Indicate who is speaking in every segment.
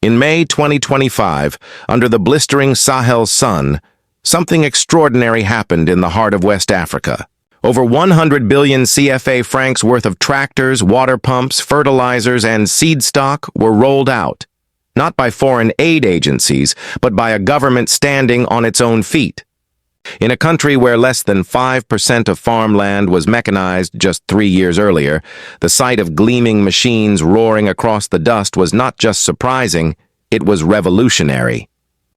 Speaker 1: In May 2025, under the blistering Sahel sun, something extraordinary happened in the heart of West Africa. Over 100 billion CFA francs worth of tractors, water pumps, fertilizers, and seed stock were rolled out, not by foreign aid agencies, but by a government standing on its own feet. In a country where less than 5% of farmland was mechanized just 3 years earlier, the sight of gleaming machines roaring across the dust was not just surprising, it was revolutionary.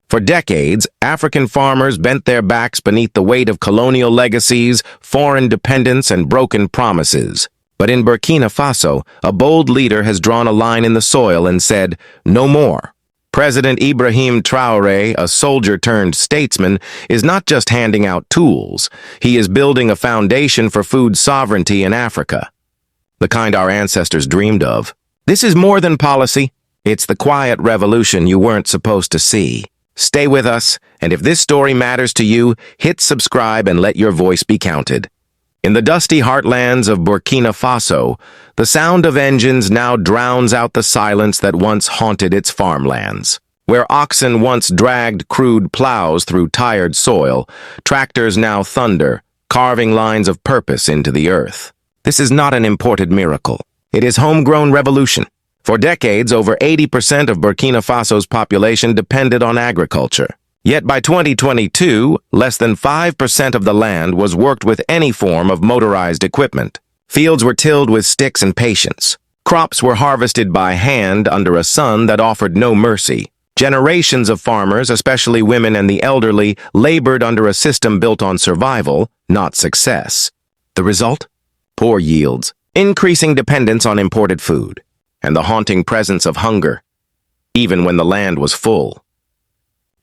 Speaker 1: For decades, African farmers bent their backs beneath the weight of colonial legacies, foreign dependence, and broken promises. But in Burkina Faso, a bold leader has drawn a line in the soil and said, "No more." President Ibrahim Traoré, a soldier-turned-statesman, is not just handing out tools. He is building a foundation for food sovereignty in Africa, the kind our ancestors dreamed of. This is more than policy. It's the quiet revolution you weren't supposed to see. Stay with us, and if this story matters to you, hit subscribe and let your voice be counted. In the dusty heartlands of Burkina Faso, the sound of engines now drowns out the silence that once haunted its farmlands. Where oxen once dragged crude plows through tired soil, tractors now thunder, carving lines of purpose into the earth. This is not an imported miracle. It is homegrown revolution. For decades, over 80% of Burkina Faso's population depended on agriculture. Yet by 2022, less than 5% of the land was worked with any form of motorized equipment. Fields were tilled with sticks and patience. Crops were harvested by hand under a sun that offered no mercy. Generations of farmers, especially women and the elderly, labored under a system built on survival, not success. The result? Poor yields, increasing dependence on imported food, and the haunting presence of hunger, even when the land was full.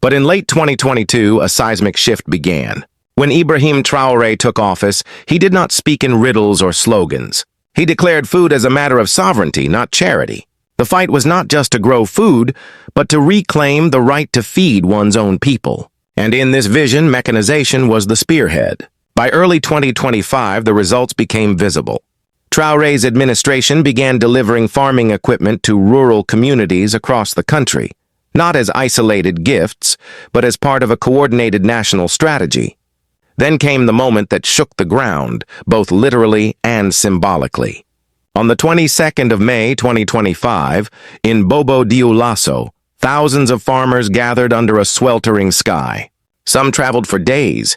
Speaker 1: But in late 2022, a seismic shift began. When Ibrahim Traoré took office, he did not speak in riddles or slogans. He declared food as a matter of sovereignty, not charity. The fight was not just to grow food, but to reclaim the right to feed one's own people. And in this vision, mechanization was the spearhead. By early 2025, the results became visible. Traoré's administration began delivering farming equipment to rural communities across the country, not as isolated gifts, but as part of a coordinated national strategy. Then came the moment that shook the ground, both literally and symbolically. On the 22nd of May 2025, in Bobo Dioulasso, thousands of farmers gathered under a sweltering sky. Some traveled for days.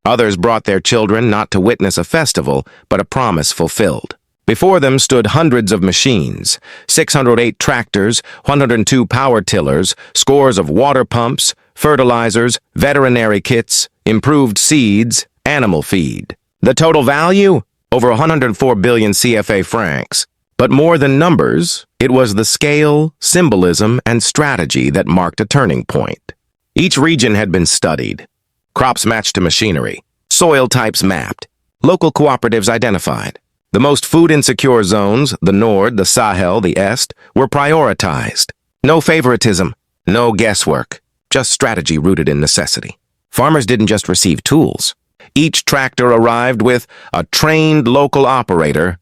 Speaker 1: Others brought their children not to witness a festival, but a promise fulfilled. Before them stood hundreds of machines, 608 tractors, 102 power tillers, scores of water pumps, fertilizers, veterinary kits, improved seeds, animal feed. The total value? Over 104 billion CFA francs. But more than numbers, it was the scale, symbolism, and strategy that marked a turning point. Each region had been studied. Crops matched to machinery. Soil types mapped. Local cooperatives identified. The most food-insecure zones, the Nord, the Sahel, the Est, were prioritized. No favoritism, no guesswork, just strategy rooted in necessity. Farmers didn't just receive tools. Each tractor arrived with a trained local operator,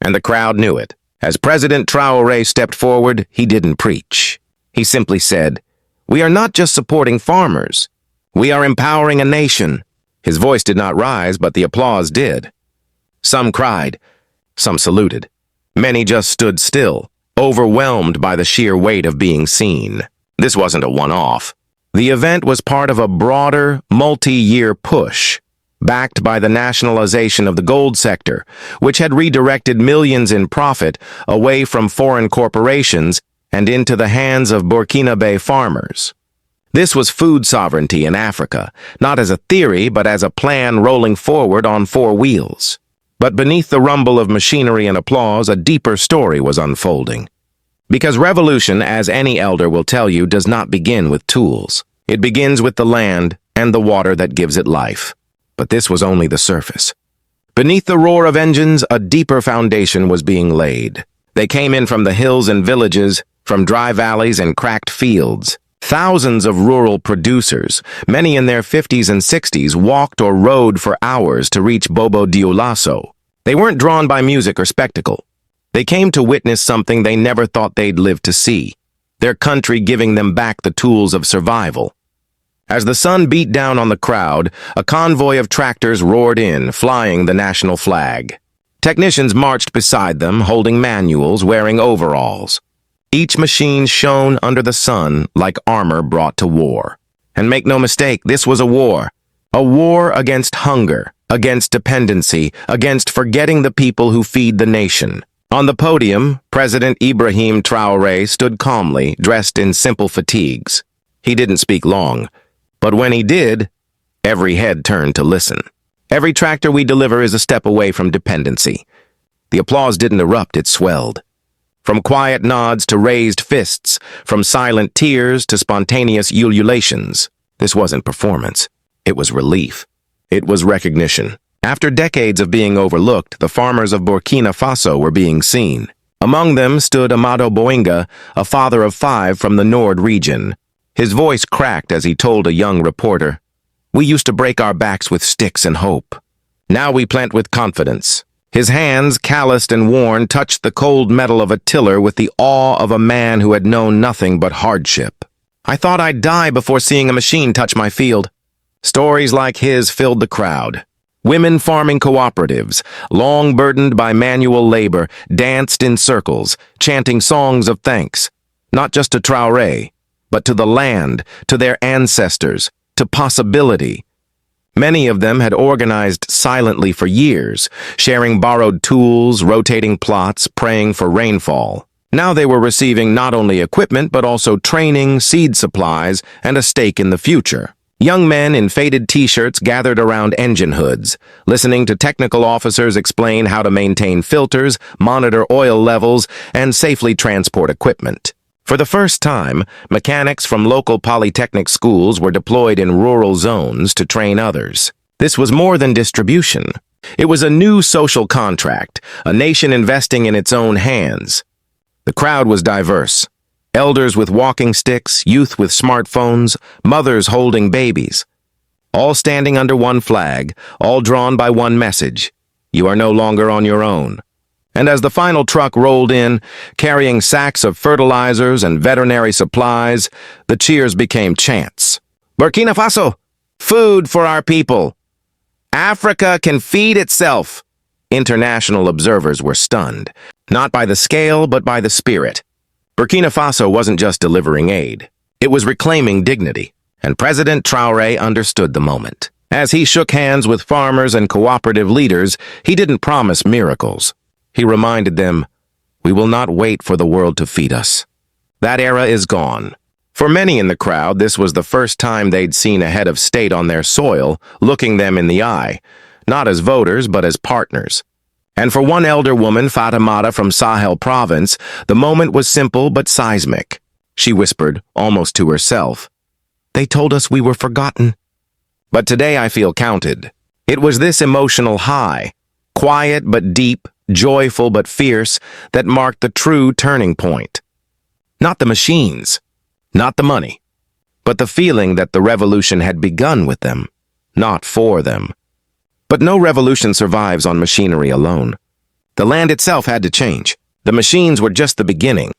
Speaker 1: and the crowd knew it. As President Traoré stepped forward, he didn't preach. He simply said, "We are not just supporting farmers. We are empowering a nation." His voice did not rise, but the applause did. Some cried, some saluted. Many just stood still, overwhelmed by the sheer weight of being seen. This wasn't a one-off. The event was part of a broader, multi-year push, backed by the nationalization of the gold sector, which had redirected millions in profit away from foreign corporations and into the hands of Burkinabe farmers. This was food sovereignty in Africa, not as a theory, but as a plan rolling forward on 4 wheels. But beneath the rumble of machinery and applause, a deeper story was unfolding. Because revolution, as any elder will tell you, does not begin with tools. It begins with the land and the water that gives it life. But this was only the surface. Beneath the roar of engines, a deeper foundation was being laid. They came in from the hills and villages, from dry valleys and cracked fields. Thousands of rural producers, many in their 50s and 60s, walked or rode for hours to reach Bobo Dioulasso. They weren't drawn by music or spectacle. They came to witness something they never thought they'd live to see. their country giving them back the tools of survival. As the sun beat down on the crowd, a convoy of tractors roared in, flying the national flag. Technicians marched beside them, holding manuals, wearing overalls. Each machine shone under the sun like armor brought to war. And make no mistake, this was a war against hunger, against dependency, against forgetting the people who feed the nation. On the podium, President Ibrahim Traoré stood calmly, dressed in simple fatigues. He didn't speak long, but when he did, every head turned to listen. Every tractor we deliver is a step away from dependency. The applause didn't erupt, it swelled. From quiet nods to raised fists, from silent tears to spontaneous ululations. This wasn't performance. It was relief. It was recognition. After decades of being overlooked, the farmers of Burkina Faso were being seen. Among them stood Amado Boinga, a father of 5 from the Nord region. His voice cracked as he told a young reporter, "We used to break our backs with sticks and hope. Now we plant with confidence." His hands, calloused and worn, touched the cold metal of a tiller with the awe of a man who had known nothing but hardship. "I thought I'd die before seeing a machine touch my field." Stories like his filled the crowd. Women farming cooperatives, long burdened by manual labor, danced in circles, chanting songs of thanks, not just to Traoré, but to the land, to their ancestors, to possibility. Many of them had organized silently for years, sharing borrowed tools, rotating plots, praying for rainfall. Now they were receiving not only equipment, but also training, seed supplies, and a stake in the future. Young men in faded t-shirts gathered around engine hoods, listening to technical officers explain how to maintain filters, monitor oil levels, and safely transport equipment. For the first time, mechanics from local polytechnic schools were deployed in rural zones to train others. This was more than distribution. It was a new social contract, a nation investing in its own hands. The crowd was diverse. Elders with walking sticks, youth with smartphones, mothers holding babies. All standing under one flag, all drawn by one message. You are no longer on your own. And as the final truck rolled in, carrying sacks of fertilizers and veterinary supplies, the cheers became chants. "Burkina Faso! Food for our people! Africa can feed itself!" International observers were stunned, not by the scale, but by the spirit. Burkina Faso wasn't just delivering aid. It was reclaiming dignity, and President Traoré understood the moment. As he shook hands with farmers and cooperative leaders, he didn't promise miracles. He reminded them, "We will not wait for the world to feed us." That era is gone. For many in the crowd, this was the first time they'd seen a head of state on their soil, looking them in the eye, not as voters, but as partners. And for one elder woman, Fatimata from Sahel province, the moment was simple but seismic. She whispered, almost to herself, "They told us we were forgotten. But today I feel counted." It was this emotional high, quiet but deep, joyful but fierce, that marked the true turning point. Not the machines, not the money, but the feeling that the revolution had begun with them, not for them. But no revolution survives on machinery alone. The land itself had to change. The machines were just the beginning.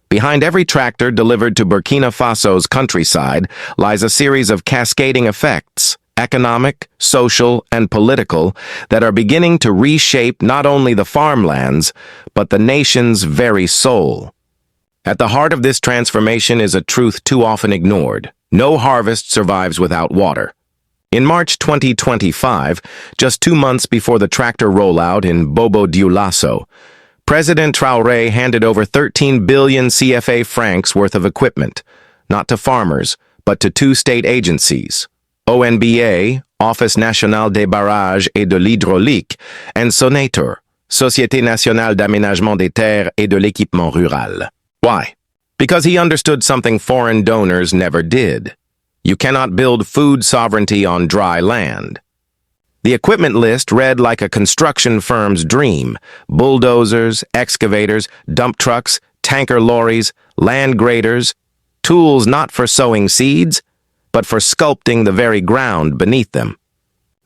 Speaker 1: Behind every tractor delivered to Burkina Faso's countryside lies a series of cascading effects, economic, social, and political, that are beginning to reshape not only the farmlands, but the nation's very soul. At the heart of this transformation is a truth too often ignored. No harvest survives without water. In March 2025, just 2 months before the tractor rollout in Bobo Dioulasso, President Traoré handed over 13 billion CFA francs worth of equipment, not to farmers, but to 2 state agencies, ONBA, Office National des Barrages et de l'Hydraulique, and Sonator, Société Nationale d'Aménagement des Terres et de l'Équipement Rural. Why? Because he understood something foreign donors never did. You cannot build food sovereignty on dry land. The equipment list read like a construction firm's dream: bulldozers, excavators, dump trucks, tanker lorries, land graders, tools not for sowing seeds, but for sculpting the very ground beneath them.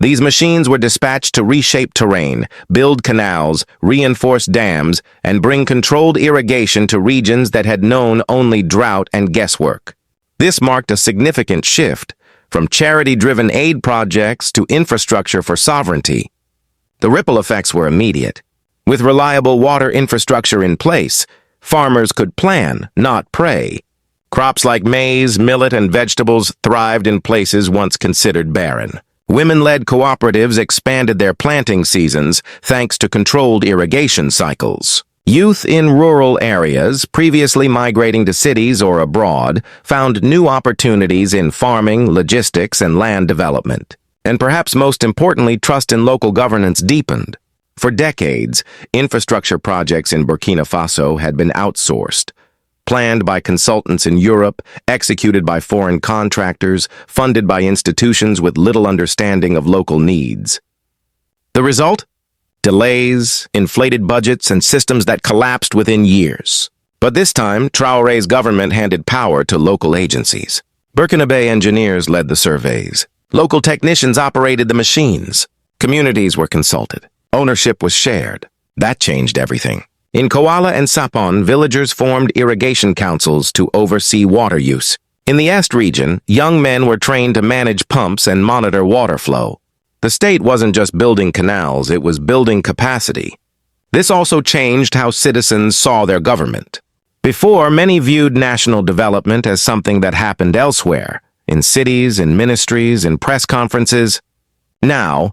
Speaker 1: These machines were dispatched to reshape terrain, build canals, reinforce dams, and bring controlled irrigation to regions that had known only drought and guesswork. This marked a significant shift from charity-driven aid projects to infrastructure for sovereignty. The ripple effects were immediate. With reliable water infrastructure in place, farmers could plan, not pray. Crops like maize, millet, and vegetables thrived in places once considered barren. Women-led cooperatives expanded their planting seasons thanks to controlled irrigation cycles. Youth in rural areas, previously migrating to cities or abroad, found new opportunities in farming, logistics, and land development. And perhaps most importantly, trust in local governance deepened. For decades, infrastructure projects in Burkina Faso had been outsourced. Planned by consultants in Europe, executed by foreign contractors, funded by institutions with little understanding of local needs. The result? Delays, inflated budgets, and systems that collapsed within years. But this time, Traoré's government handed power to local agencies. Burkinabe engineers led the surveys. Local technicians operated the machines. Communities were consulted. Ownership was shared. That changed everything. In Koala and Sapon, villagers formed irrigation councils to oversee water use. In the Est region, young men were trained to manage pumps and monitor water flow. The state wasn't just building canals, it was building capacity. This also changed how citizens saw their government. Before, many viewed national development as something that happened elsewhere, in cities, in ministries, in press conferences. Now,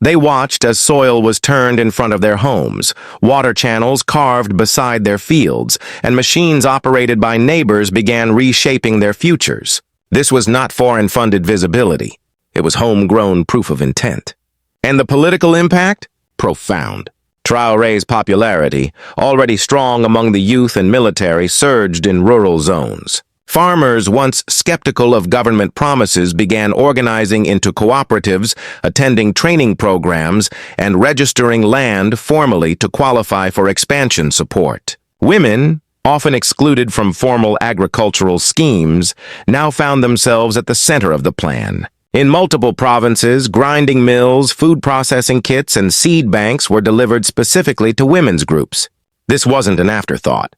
Speaker 1: they watched as soil was turned in front of their homes, water channels carved beside their fields, and machines operated by neighbors began reshaping their futures. This was not foreign-funded visibility. It was homegrown proof of intent. And the political impact? Profound. Traoré's popularity, already strong among the youth and military, surged in rural zones. Farmers, once skeptical of government promises, began organizing into cooperatives, attending training programs, and registering land formally to qualify for expansion support. Women, often excluded from formal agricultural schemes, now found themselves at the center of the plan. In multiple provinces, grinding mills, food processing kits, and seed banks were delivered specifically to women's groups. This wasn't an afterthought.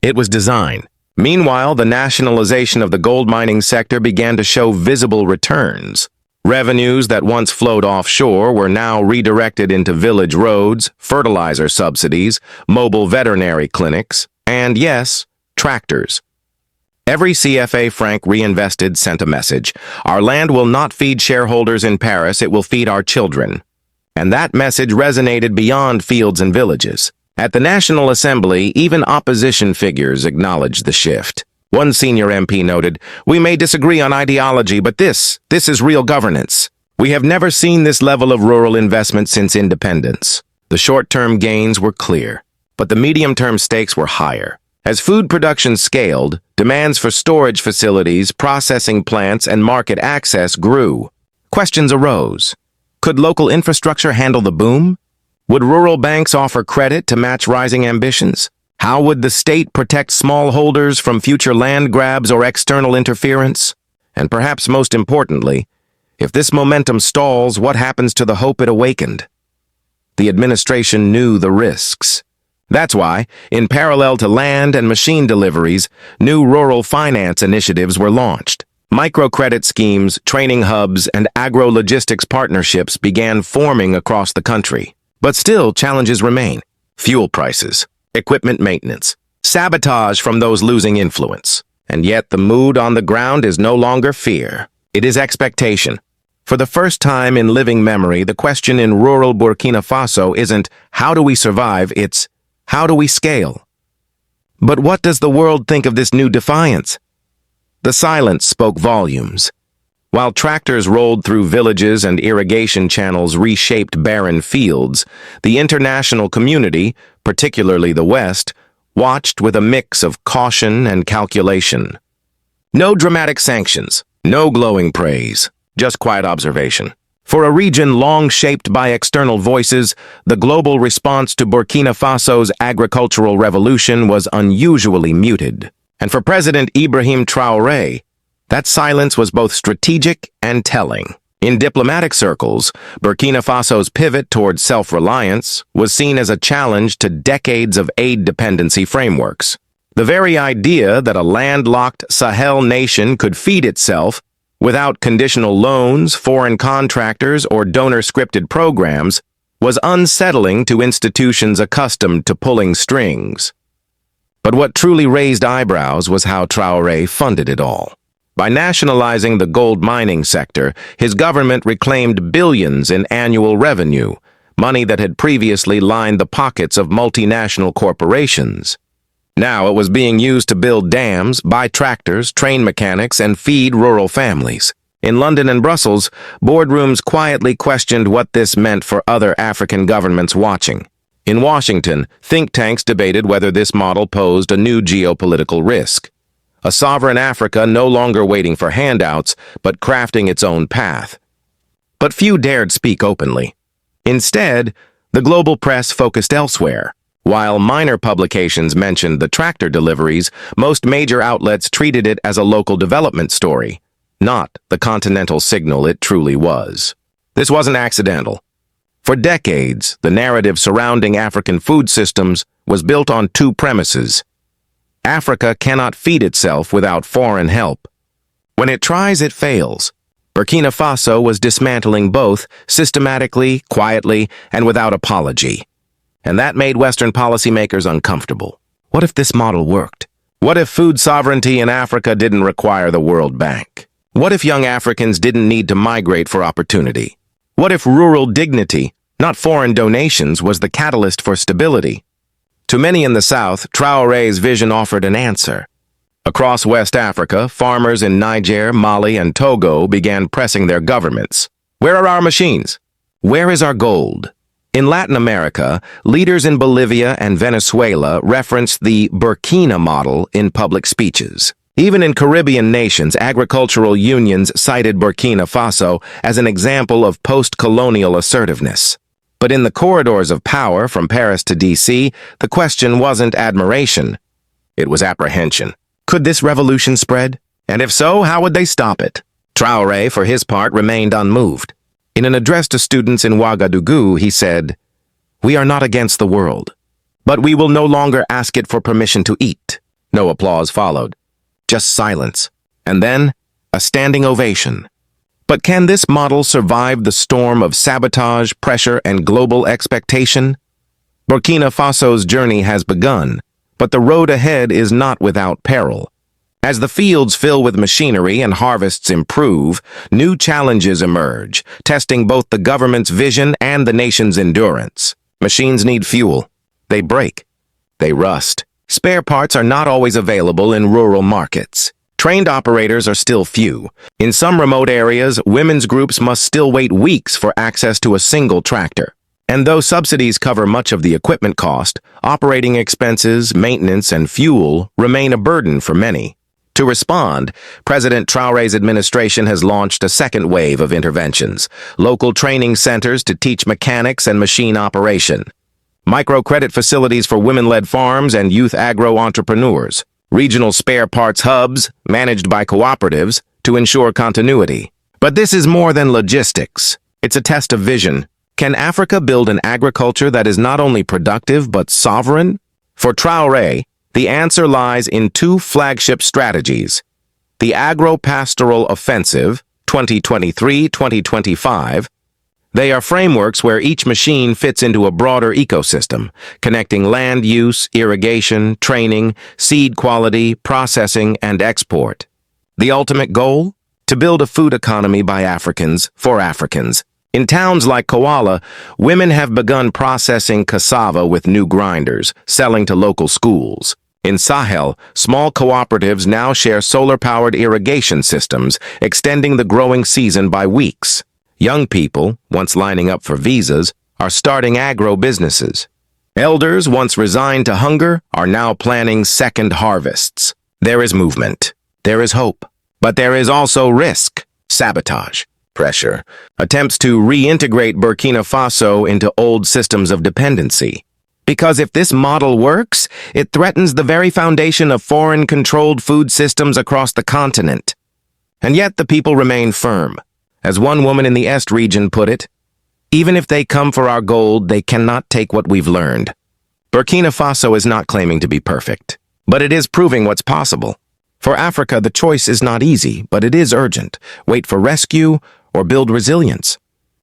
Speaker 1: It was design. Meanwhile, the nationalization of the gold mining sector began to show visible returns. Revenues that once flowed offshore were now redirected into village roads, fertilizer subsidies, mobile veterinary clinics, and yes, tractors. Every CFA franc reinvested sent a message. Our land will not feed shareholders in Paris, it will feed our children. And that message resonated beyond fields and villages. At the National Assembly, even opposition figures acknowledged the shift. One senior MP noted, "We may disagree on ideology, but this is real governance. We have never seen this level of rural investment since independence." The short-term gains were clear, but the medium-term stakes were higher. As food production scaled, demands for storage facilities, processing plants, and market access grew. Questions arose. Could local infrastructure handle the boom? Would rural banks offer credit to match rising ambitions? How would the state protect smallholders from future land grabs or external interference? And perhaps most importantly, if this momentum stalls, what happens to the hope it awakened? The administration knew the risks. That's why, in parallel to land and machine deliveries, new rural finance initiatives were launched. Microcredit schemes, training hubs, and agro-logistics partnerships began forming across the country. But still, challenges remain. Fuel prices, equipment maintenance, sabotage from those losing influence. And yet the mood on the ground is no longer fear. It is expectation. For the first time in living memory, the question in rural Burkina Faso isn't, how do we survive? It's, how do we scale? But what does the world think of this new defiance? The silence spoke volumes. While tractors rolled through villages and irrigation channels reshaped barren fields, the international community, particularly the West, watched with a mix of caution and calculation. No dramatic sanctions, no glowing praise, just quiet observation. For a region long shaped by external voices, the global response to Burkina Faso's agricultural revolution was unusually muted. And for President Ibrahim Traoré, that silence was both strategic and telling. In diplomatic circles, Burkina Faso's pivot towards self-reliance was seen as a challenge to decades of aid dependency frameworks. The very idea that a landlocked Sahel nation could feed itself without conditional loans, foreign contractors, or donor-scripted programs was unsettling to institutions accustomed to pulling strings. But what truly raised eyebrows was how Traoré funded it all. By nationalizing the gold mining sector, his government reclaimed billions in annual revenue, money that had previously lined the pockets of multinational corporations. Now it was being used to build dams, buy tractors, train mechanics, and feed rural families. In London and Brussels, boardrooms quietly questioned what this meant for other African governments watching. In Washington, think tanks debated whether this model posed a new geopolitical risk. A sovereign Africa no longer waiting for handouts, but crafting its own path. But few dared speak openly. Instead, the global press focused elsewhere. While minor publications mentioned the tractor deliveries, most major outlets treated it as a local development story, not the continental signal it truly was. This wasn't accidental. For decades, the narrative surrounding African food systems was built on two premises. Africa cannot feed itself without foreign help. When it tries, it fails. Burkina Faso was dismantling both, systematically, quietly, and without apology. And that made Western policymakers uncomfortable. What if this model worked? What if food sovereignty in Africa didn't require the World Bank? What if young Africans didn't need to migrate for opportunity? What if rural dignity, not foreign donations, was the catalyst for stability? To many in the South, Traoré's vision offered an answer. Across West Africa, farmers in Niger, Mali, and Togo began pressing their governments. Where are our machines? Where is our gold? In Latin America, leaders in Bolivia and Venezuela referenced the Burkina model in public speeches. Even in Caribbean nations, agricultural unions cited Burkina Faso as an example of post-colonial assertiveness. But in the corridors of power from Paris to D.C., the question wasn't admiration. It was apprehension. Could this revolution spread? And if so, how would they stop it? Traoré, for his part, remained unmoved. In an address to students in Ouagadougou, he said, "We are not against the world, but we will no longer ask it for permission to eat." No applause followed, just silence, and then a standing ovation. But can this model survive the storm of sabotage, pressure, and global expectation? Burkina Faso's journey has begun, but the road ahead is not without peril. As the fields fill with machinery and harvests improve, new challenges emerge, testing both the government's vision and the nation's endurance. Machines need fuel. They break. They rust. Spare parts are not always available in rural markets. Trained operators are still few. In some remote areas, women's groups must still wait weeks for access to a single tractor. And though subsidies cover much of the equipment cost, operating expenses, maintenance, and fuel remain a burden for many. To respond, President Traoré's administration has launched a second wave of interventions, local training centers to teach mechanics and machine operation, microcredit facilities for women-led farms and youth agro-entrepreneurs, regional spare parts hubs managed by cooperatives to ensure continuity. But this is more than logistics. It's a test of vision. Can Africa build an agriculture that is not only productive but sovereign? For Traoré, the answer lies in two flagship strategies: the Agro-Pastoral Offensive, 2023-2025. They are frameworks where each machine fits into a broader ecosystem, connecting land use, irrigation, training, seed quality, processing, and export. The ultimate goal? To build a food economy by Africans, for Africans. In towns like Koala, women have begun processing cassava with new grinders, selling to local schools. In Sahel, small cooperatives now share solar-powered irrigation systems, extending the growing season by weeks. Young people, once lining up for visas, are starting agro-businesses. Elders, once resigned to hunger, are now planning second harvests. There is movement. There is hope. But there is also risk, sabotage, pressure, attempts to reintegrate Burkina Faso into old systems of dependency. Because if this model works, it threatens the very foundation of foreign-controlled food systems across the continent. And yet the people remain firm. As one woman in the Est region put it, even if they come for our gold, they cannot take what we've learned. Burkina Faso is not claiming to be perfect, but it is proving what's possible. For Africa, the choice is not easy, but it is urgent. Wait for rescue or build resilience.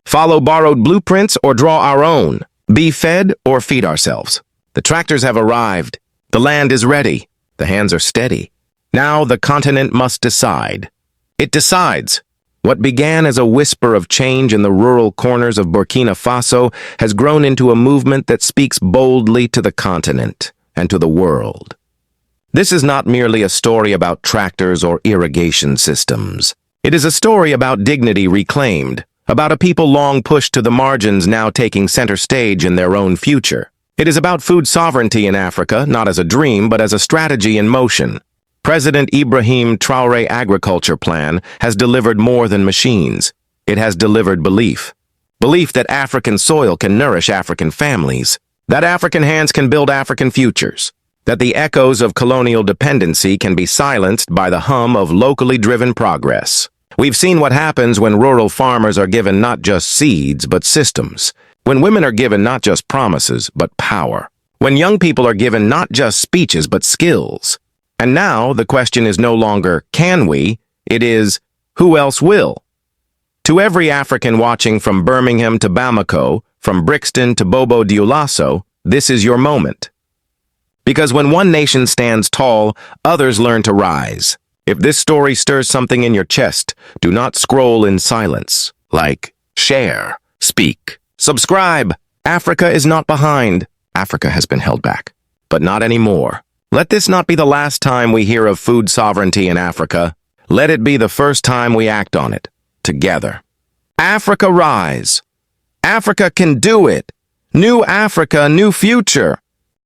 Speaker 1: Follow borrowed blueprints or draw our own. Be fed or feed ourselves. The tractors have arrived. The land is ready. The hands are steady. Now the continent must decide. It decides. What began as a whisper of change in the rural corners of Burkina Faso has grown into a movement that speaks boldly to the continent and to the world. This is not merely a story about tractors or irrigation systems. It is a story about dignity reclaimed, about a people long pushed to the margins now taking center stage in their own future. It is about food sovereignty in Africa, not as a dream, but as a strategy in motion. President Ibrahim Traoré agriculture plan has delivered more than machines. It has delivered belief. Belief that African soil can nourish African families, that African hands can build African futures, that the echoes of colonial dependency can be silenced by the hum of locally driven progress. We've seen what happens when rural farmers are given not just seeds, but systems. When women are given not just promises, but power. When young people are given not just speeches, but skills. And now the question is no longer, can we? It is, who else will? To every African watching from Birmingham to Bamako, from Brixton to Bobo Dioulasso, this is your moment. Because when one nation stands tall, others learn to rise. If this story stirs something in your chest, do not scroll in silence. Like, share, speak, subscribe. Africa is not behind. Africa has been held back, but not anymore. Let this not be the last time we hear of food sovereignty in Africa. Let it be the first time we act on it, together. Africa rise. Africa can do it. New Africa, new future.